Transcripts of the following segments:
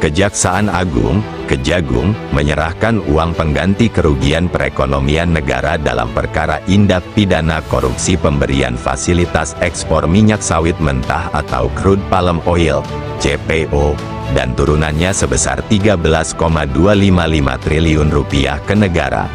Kejaksaan Agung, Kejagung, menyerahkan uang pengganti kerugian perekonomian negara dalam perkara tindak pidana korupsi pemberian fasilitas ekspor minyak sawit mentah atau crude palm oil, CPO, dan turunannya sebesar 13,255 triliun rupiah ke negara.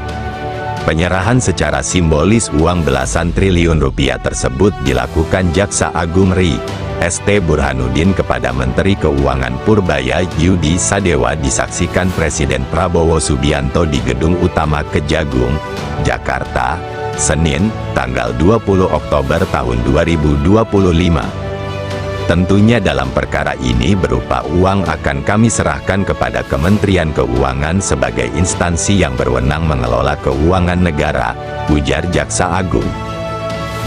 Penyerahan secara simbolis uang belasan triliun rupiah tersebut dilakukan Jaksa Agung RI ST Burhanuddin kepada Menteri Keuangan Purbaya Yudi Sadewa disaksikan Presiden Prabowo Subianto di Gedung Utama Kejagung, Jakarta, Senin, tanggal 20 Oktober tahun 2025. Tentunya dalam perkara ini berupa uang akan kami serahkan kepada Kementerian Keuangan sebagai instansi yang berwenang mengelola keuangan negara, ujar Jaksa Agung.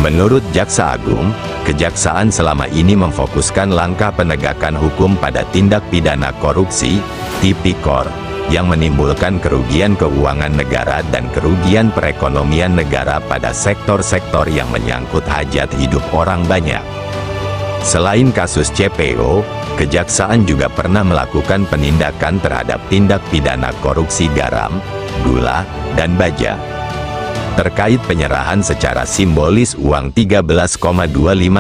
Menurut Jaksa Agung, Kejaksaan selama ini memfokuskan langkah penegakan hukum pada tindak pidana korupsi, tipikor, yang menimbulkan kerugian keuangan negara dan kerugian perekonomian negara pada sektor-sektor yang menyangkut hajat hidup orang banyak. Selain kasus CPO, Kejaksaan juga pernah melakukan penindakan terhadap tindak pidana korupsi garam, gula, dan baja. Terkait penyerahan secara simbolis uang 13,25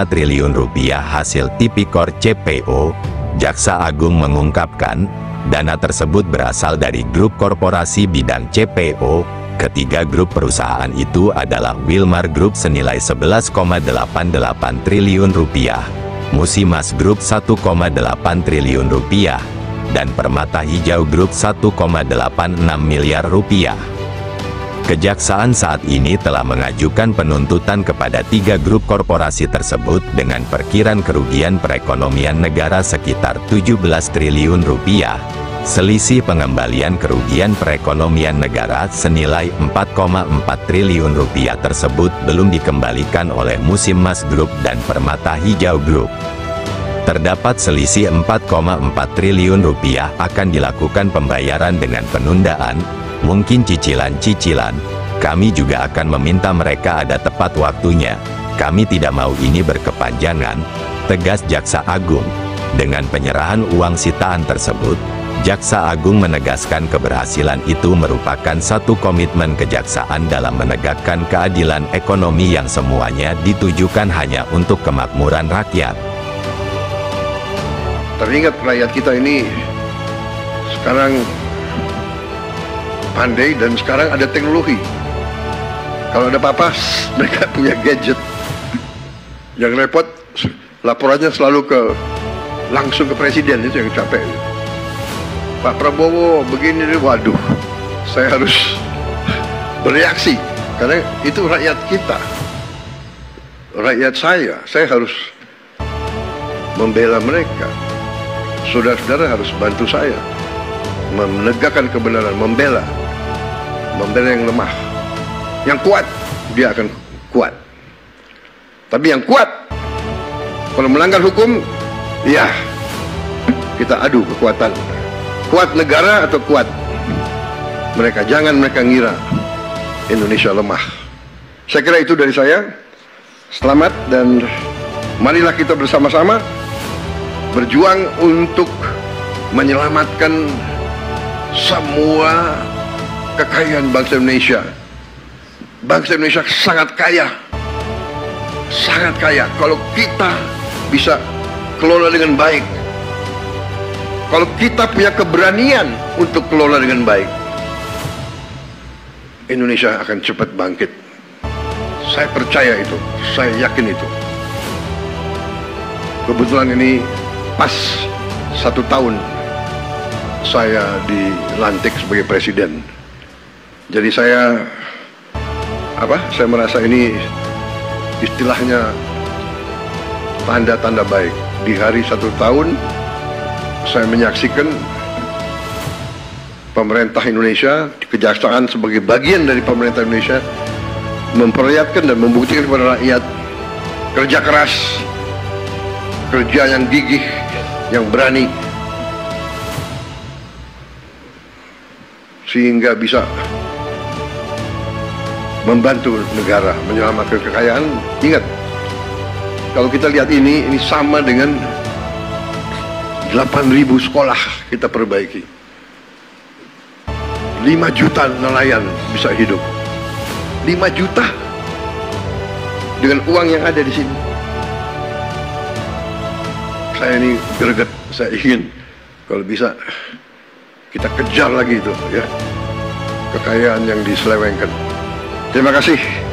triliun rupiah hasil tipikor CPO, Jaksa Agung mengungkapkan, dana tersebut berasal dari grup korporasi bidang CPO. Ketiga grup perusahaan itu adalah Wilmar Group senilai 11,88 triliun rupiah, Musimas Group 1,8 triliun rupiah, dan Permata Hijau Group 1,86 miliar rupiah. Kejaksaan saat ini telah mengajukan penuntutan kepada tiga grup korporasi tersebut dengan perkiraan kerugian perekonomian negara sekitar 17 triliun rupiah. Selisih pengembalian kerugian perekonomian negara senilai 4,4 triliun rupiah tersebut belum dikembalikan oleh Musimas Group dan Permata Hijau Group. Terdapat selisih 4,4 triliun rupiah akan dilakukan pembayaran dengan penundaan, mungkin cicilan-cicilan. Kami juga akan meminta mereka ada tepat waktunya. Kami tidak mau ini berkepanjangan, tegas Jaksa Agung. Dengan penyerahan uang sitaan tersebut, Jaksa Agung menegaskan keberhasilan itu merupakan satu komitmen Kejaksaan dalam menegakkan keadilan ekonomi yang semuanya ditujukan hanya untuk kemakmuran rakyat. Teringat rakyat kita ini sekarang pandai dan sekarang ada teknologi. Kalau ada apa-apa, mereka punya gadget. Yang repot, laporannya selalu langsung ke presiden, itu yang capek. Pak Prabowo begini, waduh, saya harus bereaksi karena itu rakyat kita, rakyat saya harus membela mereka. Saudara-saudara harus bantu saya menegakkan kebenaran, membela yang lemah. Yang kuat, dia akan kuat. Tapi yang kuat, kalau melanggar hukum, ya kita adu kekuatan. Kuat negara atau kuat mereka. Jangan mereka ngira Indonesia lemah. Saya kira itu dari saya. Selamat dan marilah kita bersama-sama berjuang untuk menyelamatkan semua kekayaan bangsa Indonesia. Bangsa Indonesia sangat kaya. Sangat kaya. Kalau kita bisa kelola dengan baik, kalau kita punya keberanian untuk kelola dengan baik, Indonesia akan cepat bangkit. Saya percaya itu, saya yakin itu. Kebetulan ini pas 1 tahun saya dilantik sebagai presiden. Jadi saya merasa ini istilahnya tanda-tanda baik. Di hari 1 tahun saya menyaksikan pemerintah Indonesia, Kejaksaan sebagai bagian dari pemerintah Indonesia memperlihatkan dan membuktikan kepada rakyat kerja keras, kerja yang gigih, yang berani, sehingga bisa membantu negara menyelamatkan kekayaan. Ingat, kalau kita lihat ini sama dengan 8.000 sekolah kita perbaiki. 5 juta nelayan bisa hidup. 5 juta dengan uang yang ada di sini. Saya ini greget, saya ingin kalau bisa kita kejar lagi itu ya, kekayaan yang diselewengkan. Terima kasih.